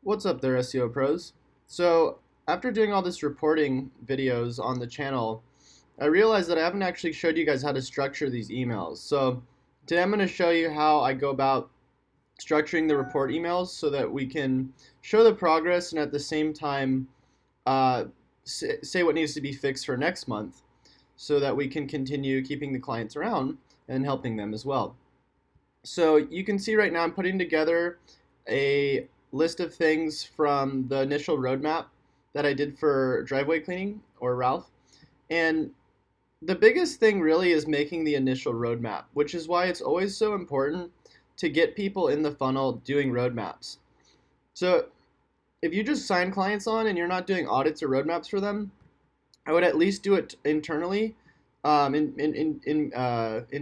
What's up there, SEO pros? So, after doing all this reporting videos on the channel, I realized that I haven't actually showed you guys how to structure these emails. So, today I'm going to show you how I go about structuring the report emails so that we can show the progress and at the same time uh, say what needs to be fixed for next month so that we can continue keeping the clients around and helping them as well. So you can see right now I'm putting together a list of things from the initial roadmap that I did for driveway cleaning or Ralph. And the biggest thing really is making the initial roadmap, which is why it's always so important to get people in the funnel doing roadmaps. So if you just sign clients on and you're not doing audits or roadmaps for them, I would at least do it internally. In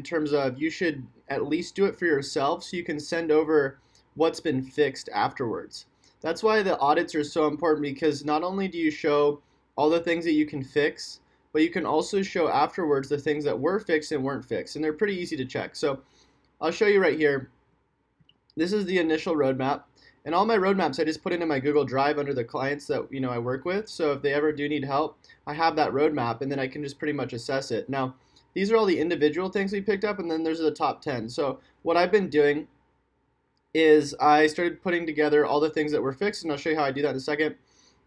terms of you should at least do it for yourself so you can send over what's been fixed afterwards. That's why the audits are so important because not only do you show all the things that you can fix, but you can also show afterwards the things that were fixed and weren't fixed, and they're pretty easy to check. So I'll show you right here. This is the initial roadmap. And all my roadmaps I just put into my Google Drive under the clients that I work with. So if they ever do need help, I have that roadmap and then I can just pretty much assess it. Now, these are all the individual things we picked up and then there's the top 10. So what I've been doing is I started putting together all the things that were fixed, and I'll show you how I do that in a second.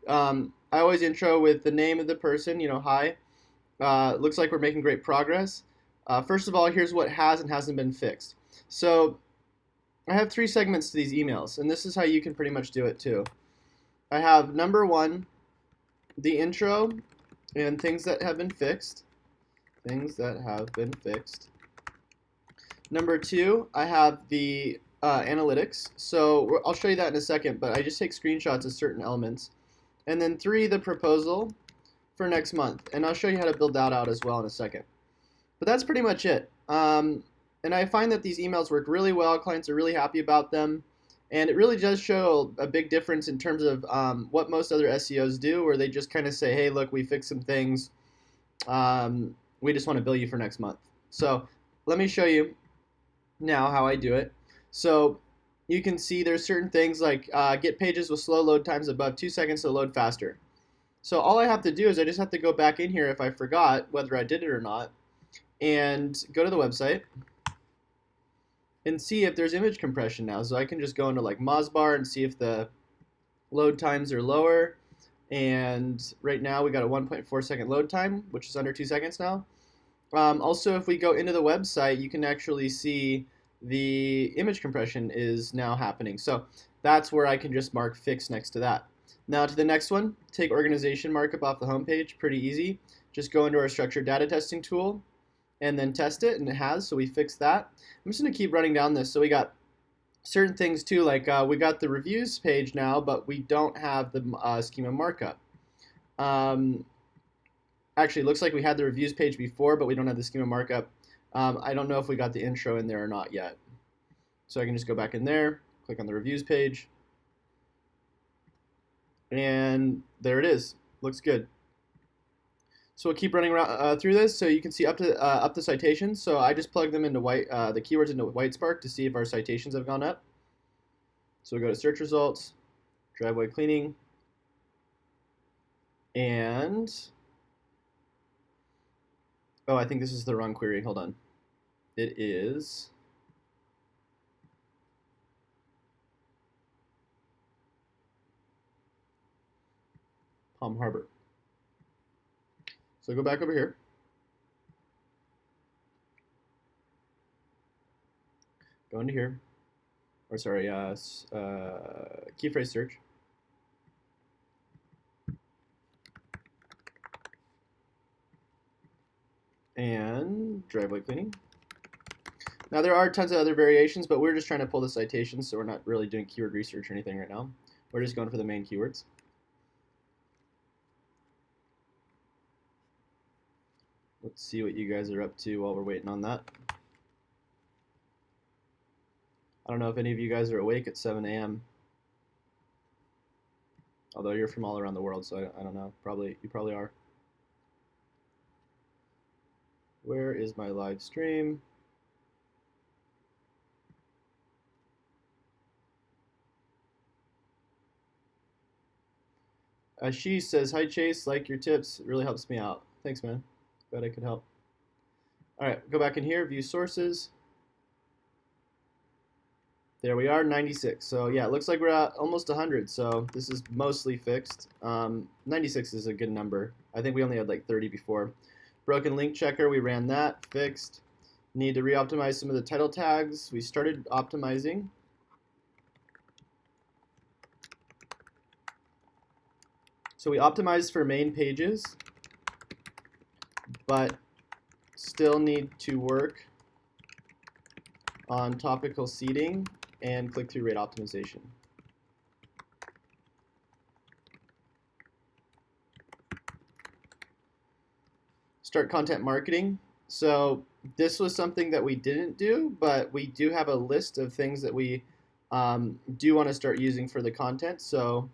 I always intro with the name of the person, hi. Looks like we're making great progress. First of all, here's what has and hasn't been fixed. So I have three segments to these emails, and this is how you can pretty much do it too. I have number one, the intro and things that have been fixed. Things that have been fixed. Number two, I have the analytics. So I'll show you that in a second, but I just take screenshots of certain elements. And then three, the proposal for next month. And I'll show you how to build that out as well in a second. But that's pretty much it. And I find that these emails work really well. Clients are really happy about them. And it really does show a big difference in terms of what most other SEOs do, where they just kind of say, hey, look, we fixed some things. We just want to bill you for next month. So let me show you now how I do it. So you can see there's certain things like get pages with slow load times above 2 seconds to load faster. So all I have to do is I just have to go back in here if I forgot whether I did it or not and go to the website and see if there's image compression now. So I can just go into like Mozbar and see if the load times are lower. And right now we got a 1.4 second load time, which is under 2 seconds now. Also, if we go into the website, you can actually see the image compression is now happening. So that's where I can just mark fix next to that. Now to the next one, take organization markup off the homepage, pretty easy. Just go into our structured data testing tool and then test it, and it has, so we fixed that. I'm just gonna keep running down this. So we got certain things too, like we got the reviews page now, but we don't have the schema markup. Actually, it looks like we had the reviews page before, but we don't have the schema markup. I don't know if we got the intro in there or not yet. So I can just go back in there, click on the reviews page, and there it is. Looks good. So we'll keep running around, through this, so you can see up the citations. So I just plug them into the keywords into Whitespark to see if our citations have gone up. So we go to search results, driveway cleaning, and oh, I think this is the wrong query. Hold on. It is Palm Harbor. So go back over here. Go into here. Or sorry, key phrase search. And driveway cleaning. Now there are tons of other variations, but we're just trying to pull the citations, so we're not really doing keyword research or anything right now. We're just going for the main keywords. Let's see what you guys are up to while we're waiting on that. I don't know if any of you guys are awake at 7 a.m. Although you're from all around the world, so I don't know. You probably are. Where is my live stream? She says, "Hi Chase, like your tips. It really helps me out. Thanks, man. Glad I could help." All right, go back in here, view sources. There we are, 96. So yeah, it looks like we're at almost 100. So this is mostly fixed. 96 is a good number. I think we only had like 30 before. Broken link checker, we ran that, fixed. Need to re-optimize some of the title tags. We started optimizing. So we optimized for main pages, but still need to work on topical seeding and click-through rate optimization. Start content marketing. So this was something that we didn't do, but we do have a list of things that we do want to start using for the content. So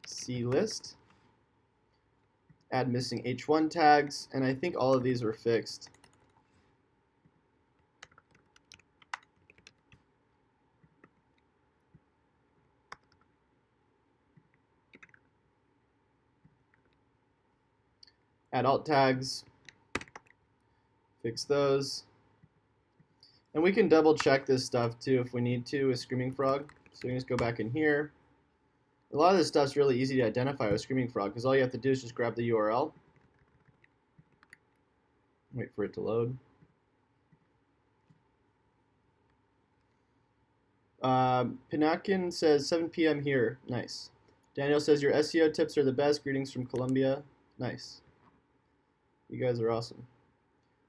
see list, add missing H1 tags, and I think all of these were fixed. Add alt tags, fix those. And we can double check this stuff too if we need to with Screaming Frog. So we can just go back in here. A lot of this stuff's really easy to identify with Screaming Frog because all you have to do is just grab the URL. Wait for it to load. Pinakin says 7 p.m. here. Nice. Daniel says your SEO tips are the best. Greetings from Colombia. Nice. You guys are awesome.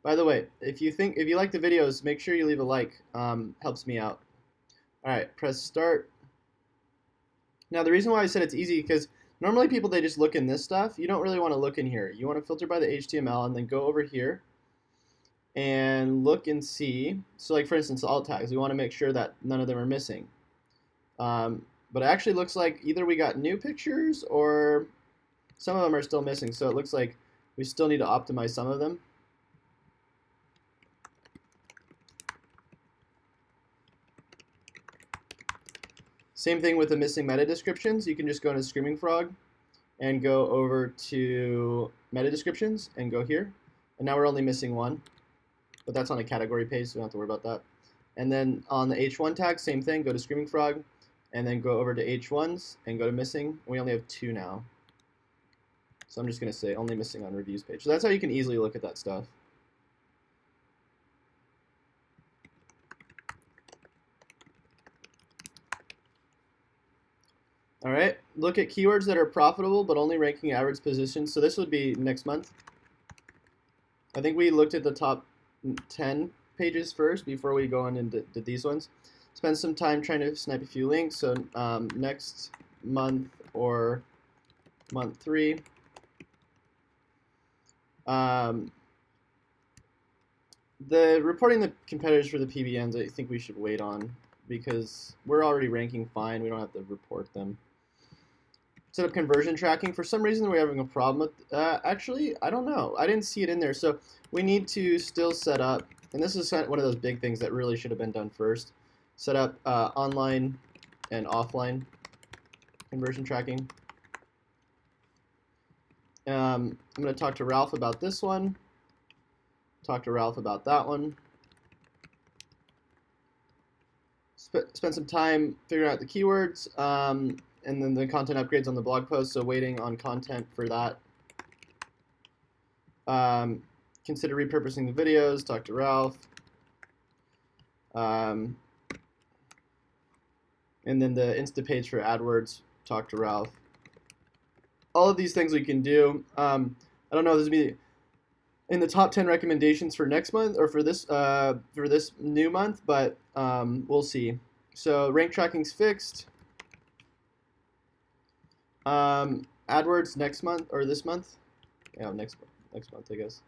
By the way, if you like the videos, make sure you leave a like. Helps me out. All right, press start. Now the reason why I said it's easy because normally people they just look in this stuff. You don't really want to look in here. You want to filter by the HTML and then go over here and look and see. So like for instance, alt tags. We want to make sure that none of them are missing. But it actually looks like either we got new pictures or some of them are still missing. So it looks like we still need to optimize some of them. Same thing with the missing meta descriptions. You can just go into Screaming Frog and go over to meta descriptions and go here. And now we're only missing one, but that's on a category page, so we don't have to worry about that. And then on the H1 tag, same thing, go to Screaming Frog and then go over to H1s and go to missing. We only have 2 now. So I'm just going to say only missing on reviews page. So that's how you can easily look at that stuff. All right, look at keywords that are profitable but only ranking average positions. So this would be next month. I think we looked at the top 10 pages first before we go on and did these ones. Spend some time trying to snipe a few links. So next month or month 3. The reporting the competitors for the PBNs, I think we should wait on because we're already ranking fine. We don't have to report them. Set up conversion tracking. For some reason, we're having a problem with. Actually, I don't know. I didn't see it in there, so we need to still set up. And this is one of those big things that really should have been done first. Set up online and offline conversion tracking. I'm going to talk to Ralph about this one. Talk to Ralph about that one. Spend some time figuring out the keywords, and then the content upgrades on the blog post, so waiting on content for that. Consider repurposing the videos, talk to Ralph. And then the Insta page for AdWords, talk to Ralph. All of these things we can do. I don't know if this will be in the top 10 recommendations for next month or for this new month, but we'll see. So rank tracking's fixed. AdWords next month or this month? Yeah, next month, I guess.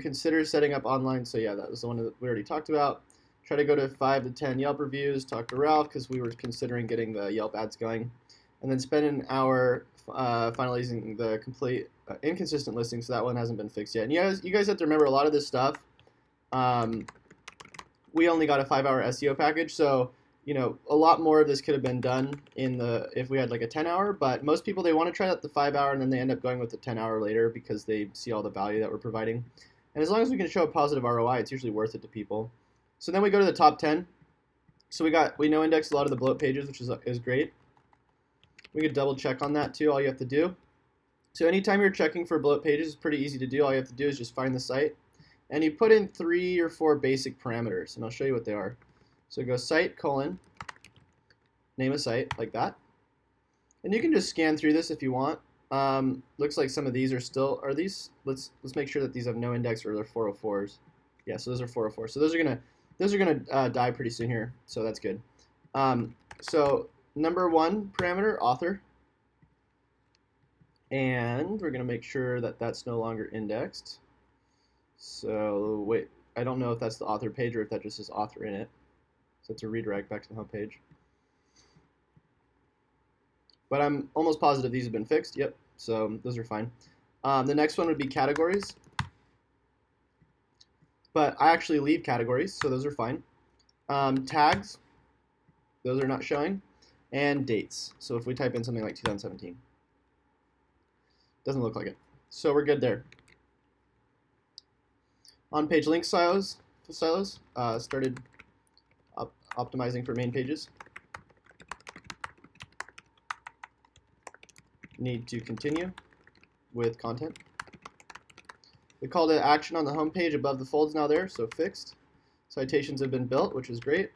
Consider setting up online. So yeah, that was the one that we already talked about. Try to go to 5 to 10 Yelp reviews. Talk to Ralph because we were considering getting the Yelp ads going, and then spend an hour finalizing the complete inconsistent listing. So that one hasn't been fixed yet. And you guys have to remember a lot of this stuff. We only got a 5-hour SEO package, so a lot more of this could have been done if we had like a 10-hour, but most people, they want to try out the 5-hour and then they end up going with the 10-hour later because they see all the value that we're providing. And as long as we can show a positive ROI, it's usually worth it to people. So then we go to the top 10. So we no index a lot of the bloat pages, which is great. We could double check on that too. All you have to do. So anytime you're checking for bloat pages, it's pretty easy to do. All you have to do is just find the site, and you put in 3 or 4 basic parameters, and I'll show you what they are. So go site : name a site like that, and you can just scan through this if you want. Looks like some of these are these. Let's make sure that these have no index or they're 404s. Yeah, so those are 404. So those are gonna die pretty soon here. So that's good. So number 1 parameter, author, and we're gonna make sure that that's no longer indexed. So wait, I don't know if that's the author page or if that just says author in it. So it's a redirect back to the home page. But I'm almost positive these have been fixed. Yep, so those are fine. The next one would be categories. But I actually leave categories, so those are fine. Tags, those are not showing. And dates. So if we type in something like 2017, doesn't look like it. So we're good there. On-page link silos started optimizing for main pages. Need to continue with content. The call to action on the home page above the fold's now there, so fixed. Citations have been built, which is great.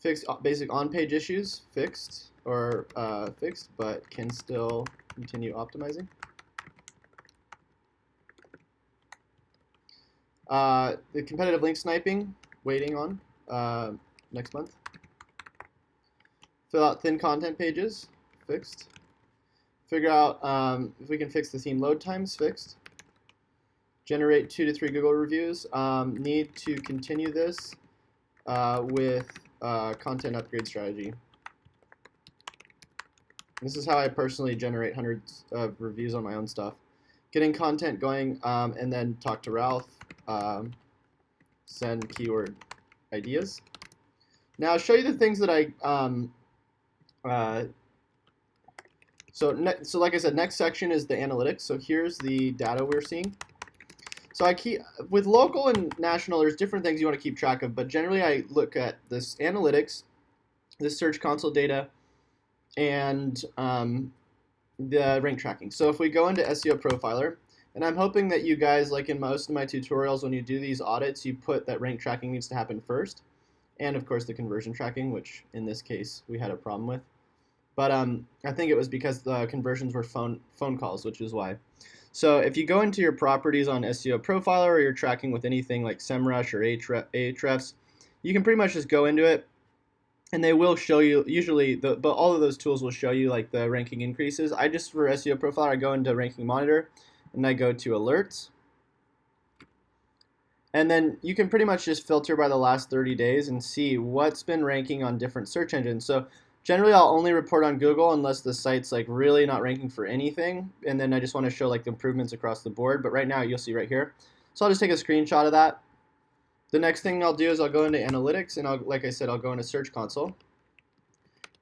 Fixed basic on-page issues, fixed, but can still continue optimizing. The competitive link sniping, waiting on next month. Fill out thin content pages, fixed. Figure out if we can fix the theme load times, fixed. Generate 2 to 3 Google reviews. Need to continue this with content upgrade strategy. This is how I personally generate hundreds of reviews on my own stuff. Getting content going, and then talk to Ralph. Send keyword ideas. Now I'll show you the things that so like I said, next section is the analytics. So here's the data we're seeing. So with local and national, there's different things you want to keep track of, but generally I look at this analytics, this Search Console data, and the rank tracking. So if we go into SEO Profiler, and I'm hoping that you guys, like in most of my tutorials, when you do these audits, you put that rank tracking needs to happen first, and of course the conversion tracking, which in this case we had a problem with. But I think it was because the conversions were phone calls, which is why. So if you go into your properties on SEO Profiler, or you're tracking with anything like SEMrush or Ahrefs, you can pretty much just go into it, and they will show you, usually, but all of those tools will show you like the ranking increases. I just, for SEO Profiler, I go into Ranking Monitor, and I go to Alerts. And then you can pretty much just filter by the last 30 days and see what's been ranking on different search engines. So generally, I'll only report on Google unless the site's like really not ranking for anything, and then I just want to show like the improvements across the board. But right now, you'll see right here. So I'll just take a screenshot of that. The next thing I'll do is I'll go into analytics, and like I said, I'll go into Search Console.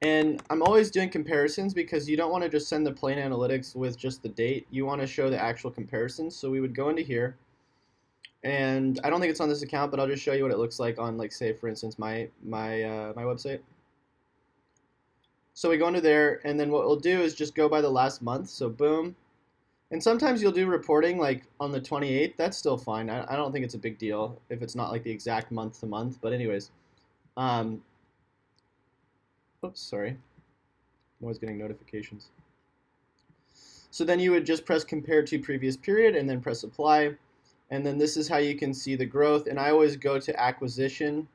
And I'm always doing comparisons because you don't want to just send the plain analytics with just the date. You want to show the actual comparisons. So we would go into here, and I don't think it's on this account, but I'll just show you what it looks like on, like, say, for instance, my website. So we go into there, and then what we'll do is just go by the last month. So boom. And sometimes you'll do reporting like on the 28th. That's still fine. I don't think it's a big deal if it's not like the exact month to month. But anyways, oops, sorry. I'm always getting notifications. So then you would just press compare to previous period and then press apply. And then this is how you can see the growth. And I always go to acquisition,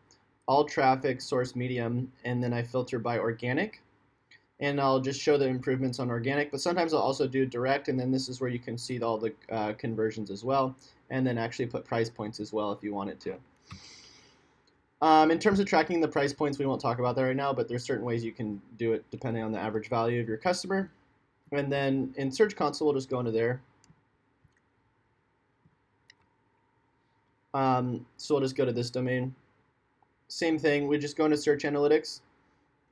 all traffic, source medium, and then I filter by organic. And I'll just show the improvements on organic, but sometimes I'll also do direct, and then this is where you can see all the conversions as well, and then actually put price points as well if you wanted to. In terms of tracking the price points, we won't talk about that right now, but there's certain ways you can do it depending on the average value of your customer. And then in Search Console, we'll just go into there. So we'll just go to this domain. same thing. We just go into search analytics,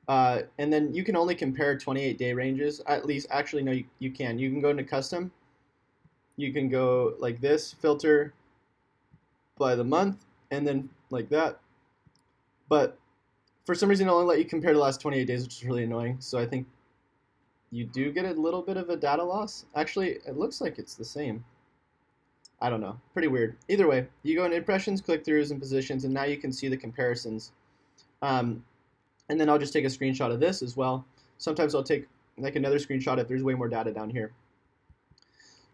and then you can only compare 28-day ranges. At least, actually, no, you can. You can go into custom. You can go like this, filter by the month, and then like that. But for some reason, it'll only let you compare the last 28 days, which is really annoying. So I think you do get a little bit of a data loss. Actually, it looks like it's the same. I don't know. Pretty weird. Either way, you go into impressions, click-throughs, and positions, and now you can see the comparisons. Um, and then I'll just take a screenshot of this as well. Sometimes I'll take like another screenshot if there's way more data down here.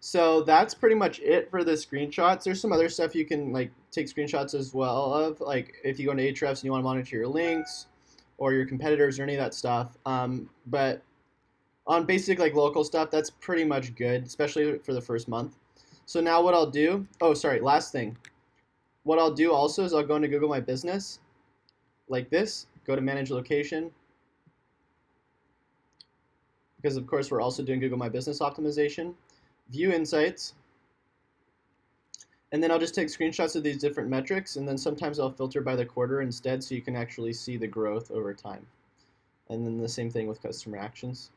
So that's pretty much it for the screenshots. There's some other stuff you can like take screenshots as well of, like if you go into Ahrefs and you want to monitor your links or your competitors or any of that stuff. But on basic like local stuff, that's pretty much good, especially for the first month. So now what I'll do, oh sorry, last thing. What I'll do also is I'll go into Google My Business like this, go to Manage Location, because of course we're also doing Google My Business optimization. View Insights, and then I'll just take screenshots of these different metrics, and then sometimes I'll filter by the quarter instead so you can actually see the growth over time. And then the same thing with customer actions.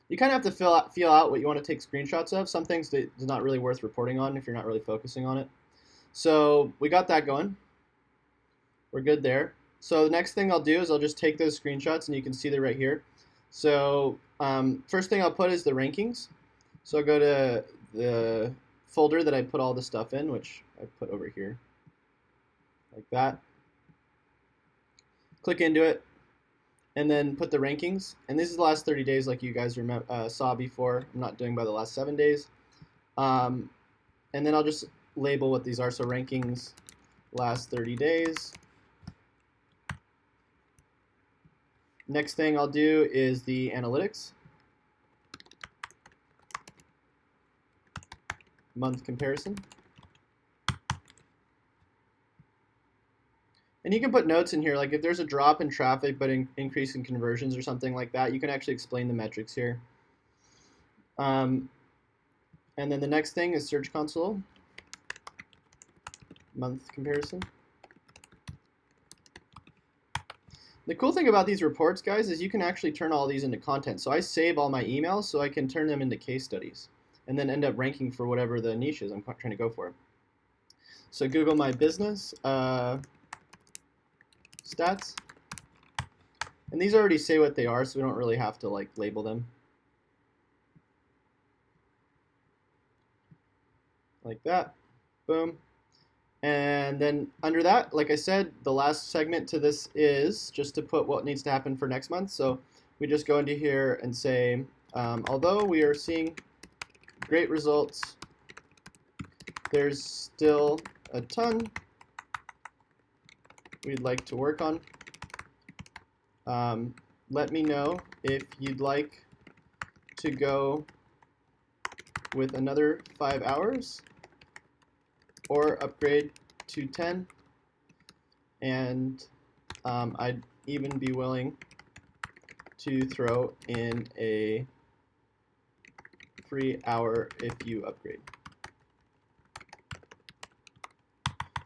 You kind of have to feel out what you want to take screenshots of. Some things that is not really worth reporting on if you're not really focusing on it. So we got that going. We're good there. So the next thing I'll do is I'll just take those screenshots, and you can see they're right here. So first thing I'll put is the rankings. So I'll go to the folder that I put all the stuff in, which I put over here, like that. Click into it, and then put the rankings. And this is the last 30 days like you guys saw before. I'm not doing by the last 7 days. And then I'll just label what these are. So rankings last 30 days. Next thing I'll do is the analytics. Month comparison. And you can put notes in here, like if there's a drop in traffic but increase in conversions or something like that, you can actually explain the metrics here. And then the next thing is Search Console, month comparison. The cool thing about these reports, guys, is you can actually turn all these into content. So I save all my emails so I can turn them into case studies and then end up ranking for whatever the niche is I'm trying to go for. So Google My Business stats. And these already say what they are, so we don't really have to like label them. Like that. Boom. And then under that, like I said, the last segment to this is just to put what needs to happen for next month. So we just go into here and say, although we are seeing great results, there's still a ton we'd like to work on. Let me know if you'd like to go with another 5 hours or upgrade to 10, and I'd even be willing to throw in a free hour if you upgrade.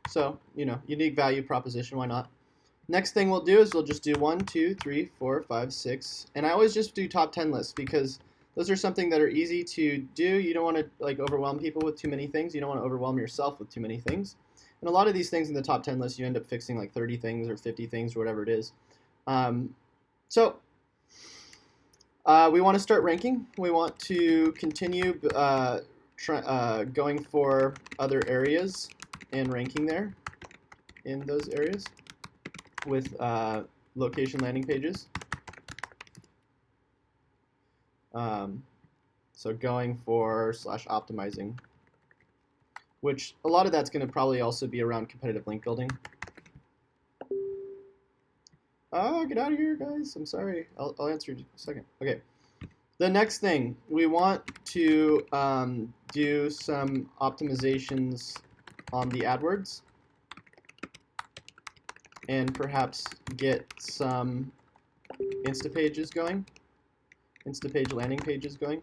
So, unique value proposition, why not? Next thing we'll do is we'll just do 1, 2, 3, 4, 5, 6, and I always just do top 10 lists because those are something that are easy to do. You don't want to like overwhelm people with too many things. You don't want to overwhelm yourself with too many things. And a lot of these things in the top 10 list, you end up fixing like 30 things or 50 things or whatever it is. So we want to start ranking. We want to continue going for other areas and ranking there in those areas with location landing pages. So going for /optimizing, which a lot of that's going to probably also be around competitive link building. Get out of here, guys. I'm sorry. I'll answer in a second. Okay. The next thing, we want to do some optimizations on the AdWords and perhaps get some Instapages going. Instapage landing pages going.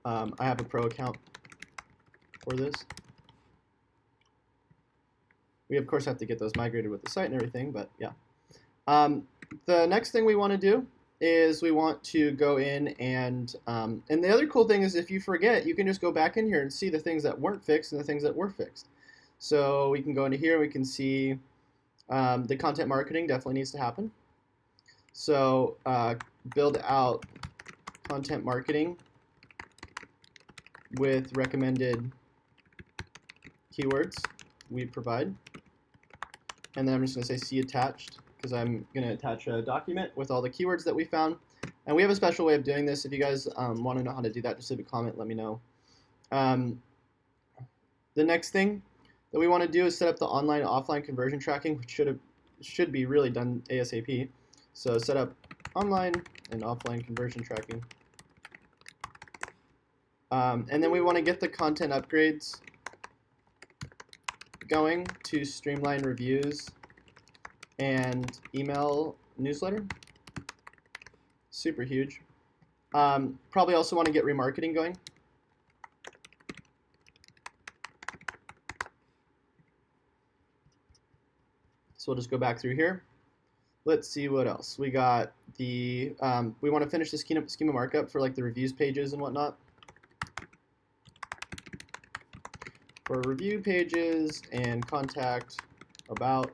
I have a pro account for this. We, of course, have to get those migrated with the site and everything, but yeah. The next thing we want to do is we want to go in and the other cool thing is if you forget, you can just go back in here and see the things that weren't fixed and the things that were fixed. So we can go into here, we can see the content marketing definitely needs to happen. So build out content marketing with recommended keywords we provide. And then I'm just going to say see attached because I'm going to attach a document with all the keywords that we found. And we have a special way of doing this. If you guys want to know how to do that, just leave a comment, let me know. The next thing that we want to do is set up the online and offline conversion tracking, which should be really done ASAP. So set up online and offline conversion tracking. And then we want to get the content upgrades going to streamline reviews and email newsletter. Super huge. Probably also want to get remarketing going. So we'll just go back through here. Let's see what else. We got the, we want to finish the schema markup for like the reviews pages and whatnot. For review pages and contact about.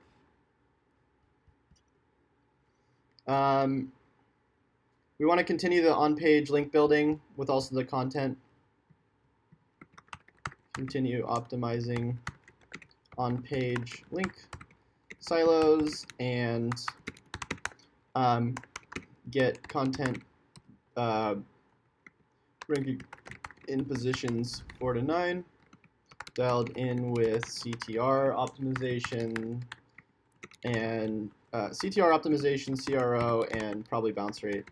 We want to continue the on-page link building with also the content. Continue optimizing on-page link silos and get content ranking in positions 4 to 9. Dialed in with CTR optimization and CTR optimization, CRO, and probably bounce rate.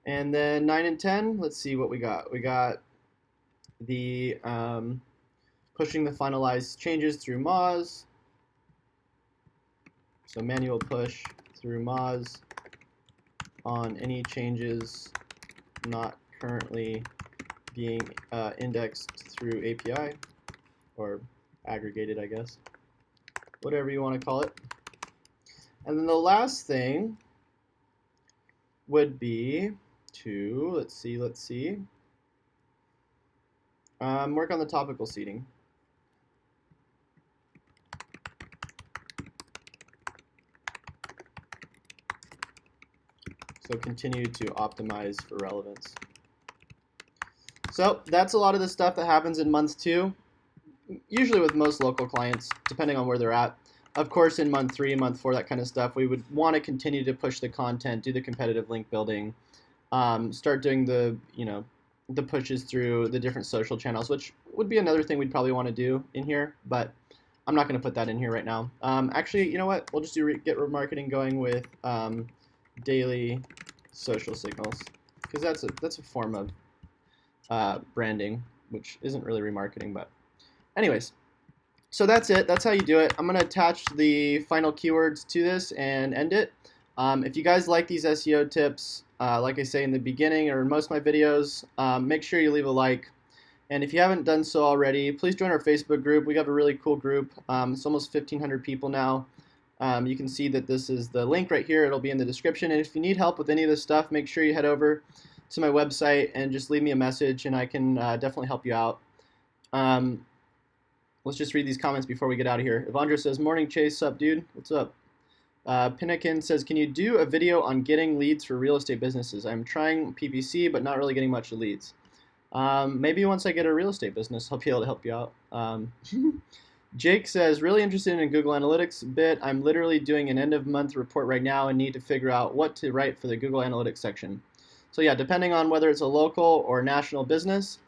And then 9 and 10, let's see what we got. We got the pushing the finalized changes through Moz. So manual push through Moz on any changes not currently being indexed through API or aggregated, I guess. Whatever you want to call it. And then the last thing would be to, let's see, work on the topical seeding. So continue to optimize for relevance. So that's a lot of the stuff that happens in month 2, usually with most local clients, depending on where they're at. Of course, in month 3, month 4, that kind of stuff, we would want to continue to push the content, do the competitive link building, start doing the, the pushes through the different social channels, which would be another thing we'd probably want to do in here, but I'm not going to put that in here right now. Actually, you know what? We'll just get remarketing going with daily social signals, because that's a form of branding, which isn't really remarketing, but anyways. So that's it. That's how you do it. I'm going to attach the final keywords to this and end it. If you guys like these SEO tips, like I say in the beginning or in most of my videos, make sure you leave a like. And if you haven't done so already, please join our Facebook group. We have a really cool group. It's almost 1,500 people now. You can see that this is the link right here. It'll be in the description. And if you need help with any of this stuff, make sure you head over to my website and just leave me a message, and I can definitely help you out. Let's just read these comments before we get out of here. Evandro says, morning Chase, sup dude? What's up? Pinnakin says, can you do a video on getting leads for real estate businesses? I'm trying PPC, but not really getting much leads. Maybe once I get a real estate business, I'll be able to help you out. Jake says, really interested in Google Analytics a bit. I'm literally doing an end of month report right now and need to figure out what to write for the Google Analytics section. So yeah, depending on whether it's a local or national business,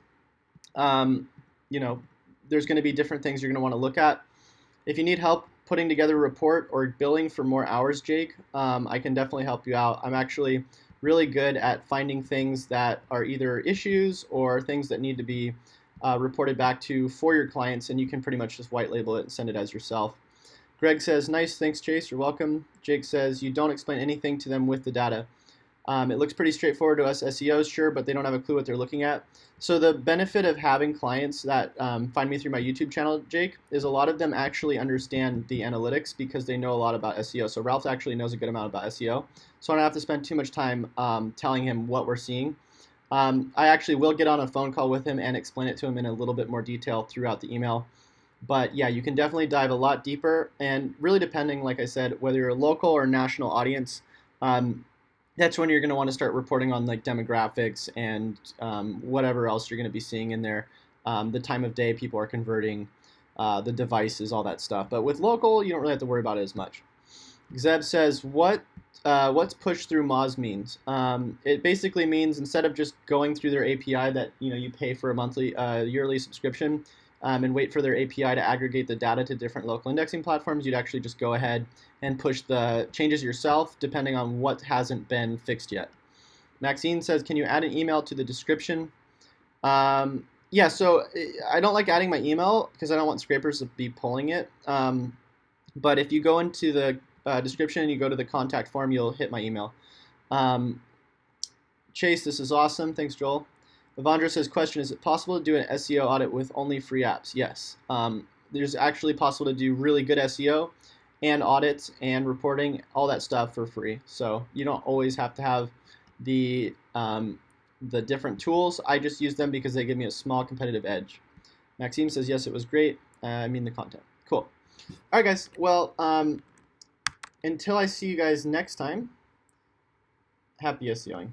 there's going to be different things you're going to want to look at. If you need help putting together a report or billing for more hours, Jake, I can definitely help you out. I'm actually really good at finding things that are either issues or things that need to be reported back to for your clients, and you can pretty much just white label it and send it as yourself. Greg says, nice, thanks Chase, you're welcome. Jake says, you don't explain anything to them with the data. It looks pretty straightforward to us SEOs, sure, but they don't have a clue what they're looking at. So the benefit of having clients that find me through my YouTube channel, Jake, is a lot of them actually understand the analytics because they know a lot about SEO. So Ralph actually knows a good amount about SEO. So I don't have to spend too much time telling him what we're seeing. I actually will get on a phone call with him and explain it to him in a little bit more detail throughout the email. But yeah, you can definitely dive a lot deeper, and really depending, like I said, whether you're a local or national audience, um, that's when you're going to want to start reporting on like demographics and whatever else you're going to be seeing in there, the time of day people are converting, the devices, all that stuff. But with local, you don't really have to worry about it as much. Zeb says, what's push through Moz means? It basically means instead of just going through their API that you pay for a monthly, yearly subscription, and wait for their API to aggregate the data to different local indexing platforms, you'd actually just go ahead and push the changes yourself depending on what hasn't been fixed yet. Maxine says, can you add an email to the description? Yeah, so I don't like adding my email because I don't want scrapers to be pulling it. But if you go into the description and you go to the contact form, you'll hit my email. Chase, this is awesome. Thanks, Joel. Evandra says, question, is it possible to do an SEO audit with only free apps? Yes. There's actually possible to do really good SEO and audits and reporting, all that stuff for free. So you don't always have to have the different tools. I just use them because they give me a small competitive edge. Maxime says, yes, it was great. I mean the content. Cool. All right, guys. Well, until I see you guys next time, happy SEOing.